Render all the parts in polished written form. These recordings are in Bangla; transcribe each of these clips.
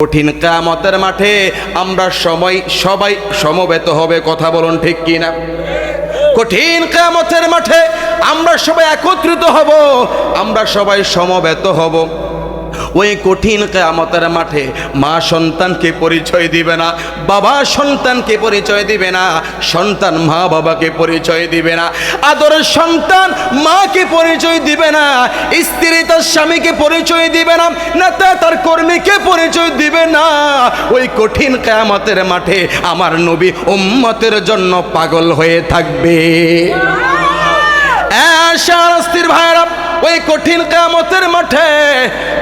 কঠিন কিয়ামতের মাঠে আমরা সবাই সমবেত হবে, কথা বলুন ঠিক কি না? কঠিন কিয়ামতের মাঠে আমরা সবাই একত্রিত হব, আমরা সবাই সমবেত হব। ওই কঠিন কিয়ামতের মাঠে মা সন্তানকে পরিচয় দিবে না, বাবা সন্তানকে পরিচয় দিবে না, সন্তান মা বাবাকে পরিচয় দিবে না, আদরের সন্তান মাকে পরিচয় দিবে না, স্ত্রী তার স্বামীকে পরিচয় দিবে না, নেতা তার কর্মীকে পরিচয় দিবে না। ওই কঠিন কিয়ামতের মাঠে আমার নবী উম্মতের জন্য পাগল হয়ে থাকবে। শাস্তির ভাইরা, ওই কঠিন কিয়ামতের মাঠে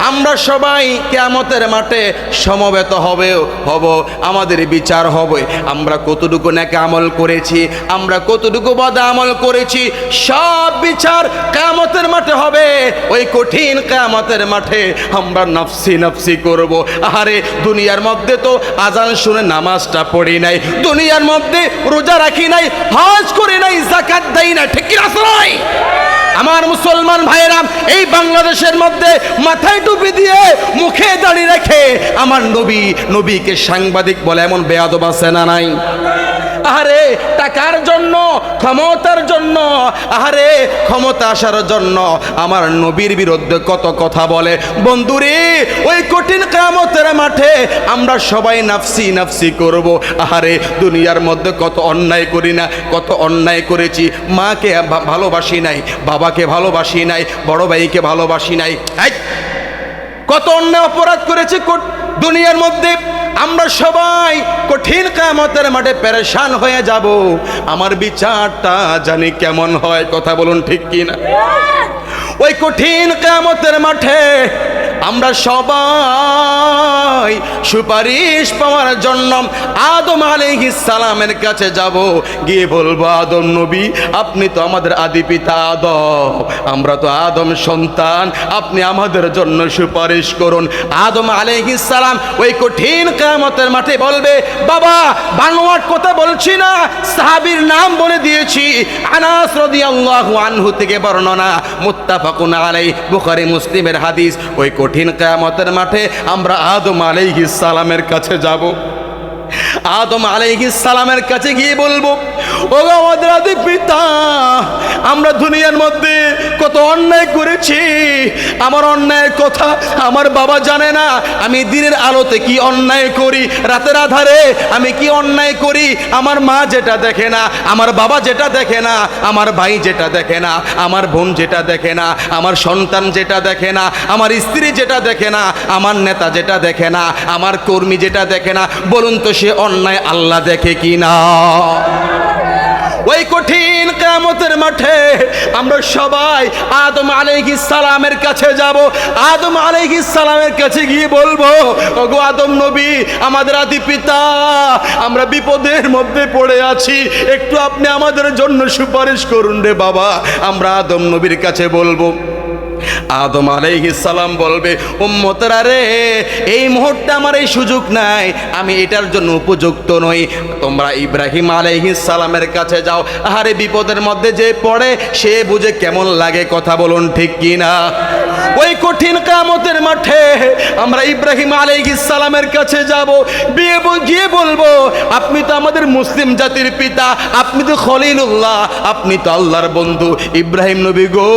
আমরা সবাই কিয়ামতের মাঠে সমবেত হব। আমাদের বিচার হবে আমরা কতটুকু নেক আমল করেছি, আমরা কতটুকু বদ আমল করেছি, সব বিচার কিয়ামতের মাঠে হবে। ওই কঠিন কিয়ামতের মাঠে আমরা নফসি নফসি করব। আরে দুনিয়ার মধ্যে তো আজান শুনে নামাজটা পড়ি নাই, দুনিয়ার মধ্যে রোজা রাখি নাই, হজ করি নাই, যাকাত দেই না, ঠিক কি না? আমার মুসলমান ভাইয়েরা, এই বাংলাদেশের মধ্যে মাথায় টুপি দিয়ে মুখে দাড়ি রেখে আমার নবীকে সাংবাদিক বলে এমন বেয়াদব আছে না নাই? আরে টাকার জন্য, ক্ষমতার জন্য, আরে ক্ষমতা আসার জন্য আমার নবীর বিরুদ্ধে কত কথা বলে। বন্ধুরে, ওই কঠিন কিয়ামতের মাঠে আমরা সবাই নাফসি নাফসি করব। আরে দুনিয়ার মধ্যে কত অন্যায় করি না, কত অন্যায় করেছি। মাকে ভালোবাসি নাই, বাবাকে ভালোবাসি নাই, বড় ভাইকে ভালোবাসি নাই, কত অন্যায় অপরাধ করেছি দুনিয়ার মধ্যে। আমরা সবাই কঠিন কিয়ামতের মাঠে পেরেশান হয়ে যাব। আমার বিচারটা জানি কেমন হয়, কথা বলুন ঠিক কি না? ওই কঠিন কিয়ামতের মাঠে আমরা সবাই সুপারিশ পাওয়ার জন্য আদম আলাইহিস সালামের কাছে যাব, গিয়ে বলবো, আদম নবী, আপনি তো আমাদের আদি পিতা আদম, আমরা তো আদম সন্তান, আপনি আমাদের জন্য সুপারিশ করুন। আদম আলাইহিস সালাম ওই কঠিন কিয়ামতের মাঠে বলবে, বাবা বানোয়াট কথা বলছি না, সাহাবীর নাম বলে দিয়েছি। আনাস রাদিয়াল্লাহু আনহু থেকে বর্ণনা, মুত্তাফাকুন আলাইহি, বুখারী মুসলিমের হাদিস। ওই কঠিন কিয়ামতের মাঠে আমরা আদম আলাইহিস সালামের কাছে যাব। আদম আলাইহিস সালামের কাছে গিয়ে বলবো, ও আমাদের আদি পিতা, আমরা দুনিয়ার মধ্যে কত অন্যায় করেছি, আমার অন্যায়ের কথা আমার বাবা জানে না। আমি দিনের আলোতে কি অন্যায় করি, রাতের আধারে আমি কি অন্যায় করি, আমার মা যেটা দেখে না, আমার বাবা যেটা দেখে না, আমার ভাই যেটা দেখে না, আমার বোন যেটা দেখে না, আমার সন্তান যেটা দেখে না, আমার স্ত্রী যেটা দেখে না, আমার নেতা যেটা দেখে না, আমার কর্মী যেটা দেখে না, বলুন তো সে অন্যায় আল্লাহ দেখে কি না? ওই কঠিন কিয়ামতের মাঠে আমরা সবাই আদম আলাইহিস সালামের কাছে যাব। আদম আলাইহিস সালামের কাছে গিয়ে বলবো, ওগো আদম নবী, আমাদের আদি পিতা, আমরা বিপদের মধ্যে পড়ে আছি, একটু আপনি আমাদের জন্য সুপারিশ করুন রে বাবা। আমরা আদম নবীর কাছে বলবো। আদম আলাইহিস সালাম বলবে, উম্মতরা রে, এই মুহূর্তে আমার এই সুযোগ নাই, আমি এটার জন্য উপযুক্ত নই, তোমরা ইব্রাহিম আলাইহিস সালামের কাছে যাও। আরে বিপদের মধ্যে যে পড়ে সে বুঝে কেমন লাগে, কথা বলুন ঠিক কি না? ওই কঠিন কিয়ামতের মাঠে আমরা ইব্রাহিম আলাইহিস সালামের কাছে যাব, গিয়ে বলবো, আপনি তো আমাদের মুসলিম জাতির পিতা, আপনি তো খলিলুল্লাহ, আপনি তো আল্লাহর বন্ধু। ইব্রাহিম নবী গো,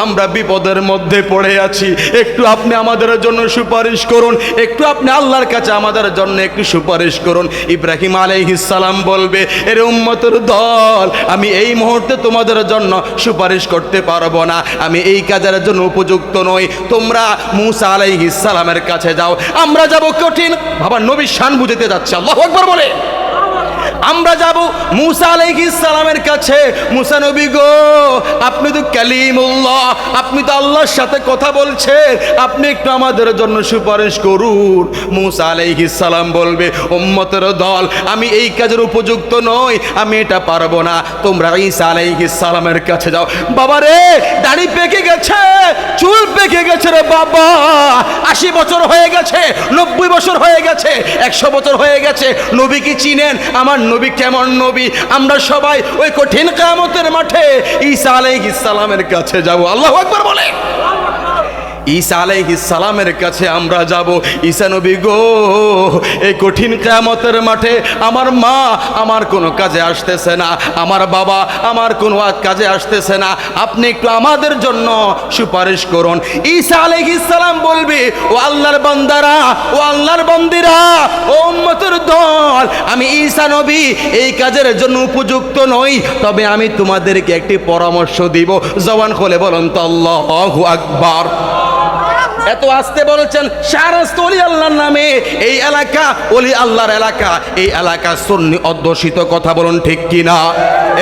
আমরা বিপদের মধ্যে পড়ে আছি, একটু আপনি আমাদের জন্য সুপারিশ করুন, একটু আপনি আল্লাহর কাছে আমাদের জন্য একটু সুপারিশ করুন। ইব্রাহিম আলাইহিস সালাম বলবে, এর উম্মতের দল, আমি এই মুহূর্তে তোমাদের জন্য সুপারিশ করতে পারবো না, আমি এই কাজের জন্য উপযুক্ত নই, তোমরা মূসা আলাইহিস সালামের কাছে যাও। আমরা যাব কঠিন, বাবা নবী শান বুঝাতে যাচ্ছে, আল্লাহু আকবার বলে। আমরা যাব মূসা আলাইহিস সালামের কাছে। মূসা নবী গো, আপনি তো কালিমুল্লাহ, আপনি তো আল্লাহর সাথে কথা বলছেন, আপনি একটু আমাদের জন্য সুপারিশ করুন। মূসা আলাইহিস সালাম বলবে, উম্মতের দল, আমি এই কাজের উপযুক্ত নই, আমি এটা পারবো না, তোমরা ঈসা আলাইহিস সালামের কাছে যাও। বাবা রে, দাড়ি পেকে গেছে, চুল পেকে গেছে রে বাবা, 80 বছর হয়ে গেছে, 90 বছর হয়ে গেছে, 100 বছর হয়ে গেছে, নবী কি চিনেন? আমার নবী কেমন নবী? আমরা সবাই ওই কঠিন কিয়ামতের মাঠে ঈসা আলাইহিস সালামের কাছে যাব। আল্লাহু আকবার বলে। ঈসা আলাইহিস সালামের কাছে আমরা যাব। ঈসা নবী গো, এই কঠিন কিয়ামতের মাঠে আমার মা আমার কোনো কাজে আসতেছে না, আমার বাবা আমার কোনো কাজে আসতেছে না, আপনি একটু আমাদের জন্য সুপারিশ করুন। ঈসা আলাইহিস সালাম বলবে, ও আল্লাহর বান্দারা, ও আল্লাহর বান্দিরা, ও উম্মতের দল, আমি ঈসা নবী এই কাজের জন্য উপযুক্ত নই, তবে আমি তোমাদেরকে একটি পরামর্শ দিব। জবান খুলে বলুন তো আল্লাহু আকবার। এত আস্তে বলছেন, শাহরাস্ত ওলি আল্লাহর নামে এই এলাকা ওলি আল্লাহর এলাকা, এই এলাকা সুন্নি অধ্যুষিত, কথা বলুন ঠিক কিনা?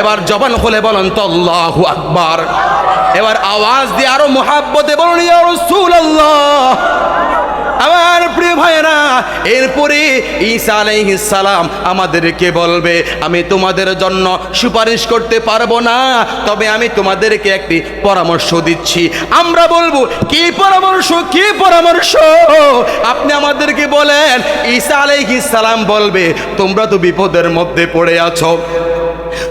এবার জবান খুলে বলুন তো আল্লাহু আকবার। এবার আওয়াজ দিয়ে আরো মুহাব্বতে বলুন ইয়া রাসূলুল্লাহ। আমার প্রিয় ভাইরা, এরপরে ঈসা আলাইহিস সালাম আমাদেরকে বলবে, আমি তোমাদের জন্য সুপারিশ করতে পারবো না, তবে আমি তোমাদেরকে একটি পরামর্শ দিচ্ছি। আমরা বলবো, কি পরামর্শ, কি পরামর্শ? আপনি আমাদেরকে বলেন। ঈসা আলাইহিস সালাম বলবে, তোমরা তো বিপদের মধ্যে পড়ে আছো,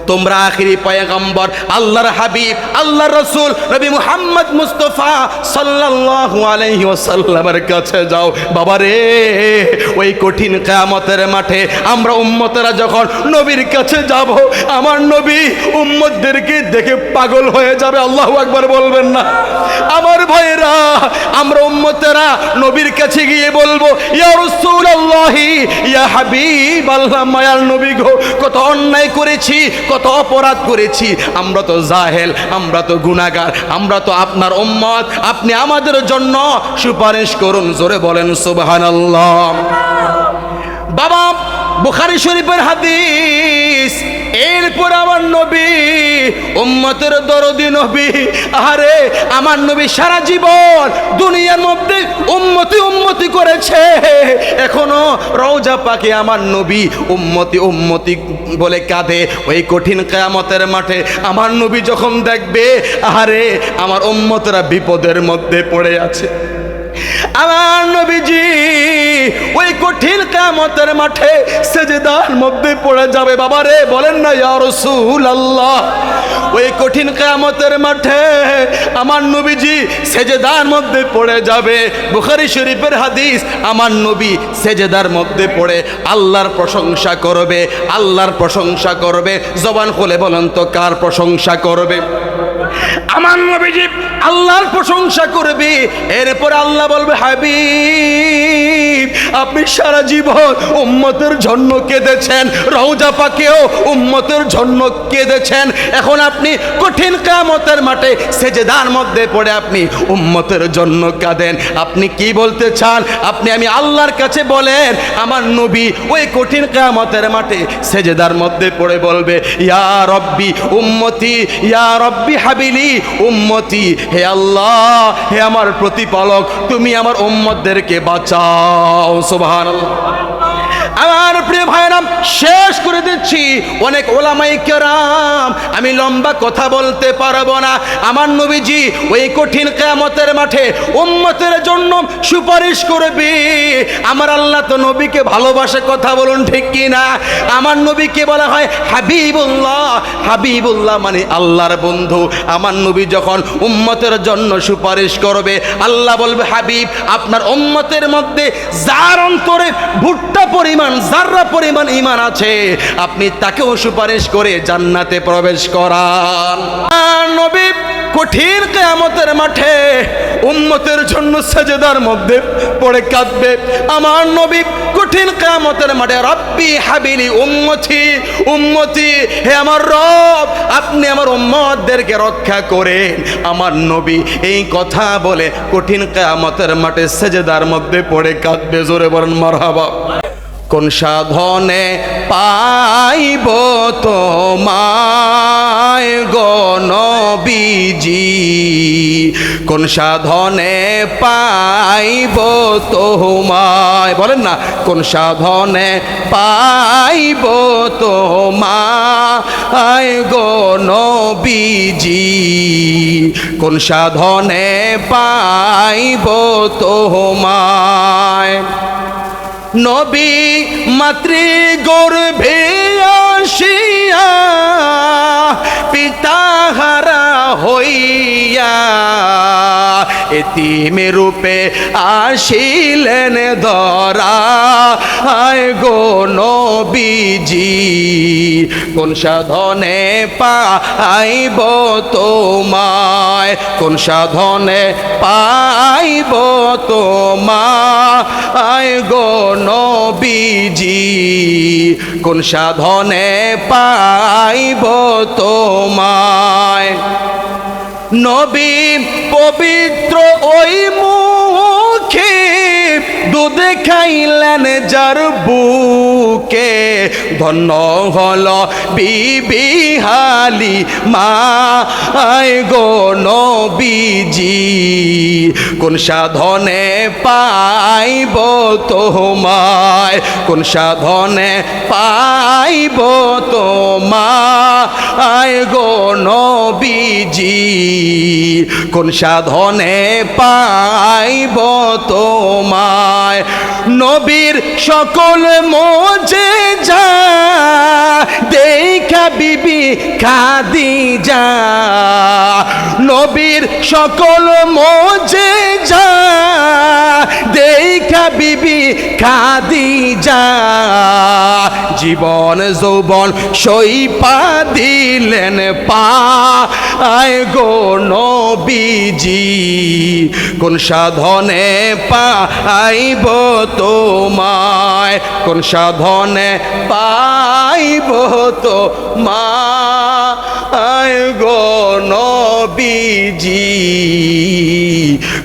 তোমরা আখিরি পয়গম্বর আল্লাহর হাবিব আল্লাহর রাসূল নবী মুহাম্মদ মুস্তাফা সাল্লাল্লাহু আলাইহি ওয়াসাল্লামের কাছে যাও। বাবারে, ওই কঠিন কিয়ামতের মাঠে আমরা উম্মতেরা যখন নবীর কাছে যাব, আমার নবী উম্মতদেরকে দেখে পাগল হয়ে যাবে। আল্লাহু আকবার বলবেন না? আমার ভাইরা, আমরা উম্মতেরা নবীর কাছে গিয়ে বলবো, ইয়া রাসূলুল্লাহি, ইয়া হাবিব আল্লাহ, মায়ার নবী গো, কত অন্যায় করেছি, কত অপরাধ করেছি, আমরা তো জাহেল, আমরা তো গুনাহগার, আমরা তো আপনার উম্মত, আপনি আমাদের জন্য সুপারিশ করুন। জোরে বলেন সুবহানাল্লাহ। বাবা, বুখারী শরীফের হাদিস। এরপর আমার নবী, উম্মতের দরদি নবী, আরে আমার নবী সারা জীবন দুনিয়ার মধ্যে উম্মতি উম্মতি করেছে, এখনো রওজা পাকে আমার নবী উম্মতি উম্মতি বলে কাঁদে। ওই কঠিন কিয়ামতের মাঠে আমার নবী যখন দেখবে, আরে আমার উম্মতরা বিপদের মধ্যে পড়ে আছে, আমার নবীজি ওই কঠিন কিয়ামতের মাঠে সেজদার মধ্যে পড়ে যাবে। বাবারে, বলেন না ইয়া রাসূলুল্লাহ? ওই কঠিন কিয়ামতের মাঠে আমার নবীজি সেজদার মধ্যে পড়ে যাবে। বুখারী শরীফের হাদিস, আমার নবী সেজদার মধ্যে পড়ে আল্লাহর প্রশংসা করবে, আল্লাহর প্রশংসা করবে। জবান খুলে বলেন তো, কার প্রশংসা করবে? আমার নবীজি আল্লাহর প্রশংসা করবে। এরপর আল্লাহ বলবে, হাবিব, আপনি সারা জীবন উম্মতের জন্য কেঁদেছেন, রওজা পাকেও উম্মতের জন্য কেঁদেছেন, এখন আপনি কঠিন কিয়ামতের মাঠে সেজদার মধ্যে পড়ে আপনি উম্মতের জন্য কাঁদেন। আপনি কি বলতে চান? আপনি আমি আল্লাহর কাছে বলেন, আমার নবী ওই কঠিন কিয়ামতের মাঠে সেজদার মধ্যে পড়ে বলবে, ইয়া রব্বি উম্মতি, ইয়া রব্বি হাবিলি উম্মতি, হে আল্লাহ, হে আমার প্রতিপালক, তুমি আমার উম্মতদেরকে বাঁচাও। সুবহানাল্লাহ। আমার প্রিয় ভাইরাম, শেষ করে দিচ্ছি। অনেক ওলামায়ে কেরাম, আমি লম্বা কথা বলতে পারবো না। আমার নবীজি ওই কঠিন কিয়ামতের মাঠে উম্মতের জন্য সুপারিশ করবে। আমার আল্লাহ তো নবীকে ভালোবাসে, কথা বলুন ঠিক কি না? আমার নবীকে বলা হয় হাবিবুল্লাহ। হাবিবুল্লাহ মানে আল্লাহর বন্ধু। আমার নবী যখন উম্মতের জন্য সুপারিশ করবে, আল্লাহ বলবে, হাবিব, আপনার উম্মতের মধ্যে যার অন্তরে ভুট্টা পরিমাণ, যাররা পরিমাণ ঈমান আছে, আপনি তাকেও সুপারিশ করে জান্নাতে প্রবেশ করান। নবী কঠিন কিয়ামতের মাঠে উম্মতের জন্য সেজদার মধ্যে পড়ে কাঁদবে। আমার নবী কঠিন কিয়ামতের মাঠে, রব্বি হাবিলি উম্মতি উম্মতি, হে আমার রব, আপনি আমার উম্মতদেরকে রক্ষা করেন। আমার নবী এই কথা বলে কঠিন কিয়ামতের মাঠে সেজদার মধ্যে পড়ে কাঁদবে। জোরে বলেন মারহাবা। কোন সাধনে পাইব তোমায় গো নবীজি, কোন সাধনে পাইব তোমায়, বলেন না, কোন সাধনে পাইব তোমায় গো নবীজি, কোন সাধনে পাইব তোমায়। নবী মাতৃ গর্ভে আসিয়া পিতাহারা হইয়া এতিম রূপে আসিলেন ধরা আয় গো নবীজি কোন সাধনে পাইব তোমায় কোন সাধনে পাইব তোমায় গো নবীজি কোন সাধনে পাইব তোমায় নবী পবিত্র ওই মুখে দুধ খাইলেন যার বুকে ধন্য হল বিবি হালিমা আয় গো নবীজি কোন সাধনে পাইব তোমায় কোন সাধনে পাইব তোমায় গো নবীজি কোন সাধনে পাইব তোমায় নবীর সকল মোজেজা দেখা বিবি খাদিজা নবীর সকল মোজেজা দেখা বিবি খাদিজা জীবন যৌবন সইপা দিলেন পায় গো নবীজি কোন সাধনে পাইব তোমায় কোন সাধনে পাইব তোমায় গো নবীজি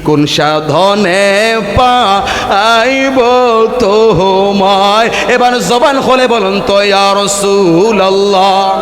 কোন সাধনে পাইব তোমায় এবার জবান খুলে বলুন তো ইয়া রাসূলুল্লাহ।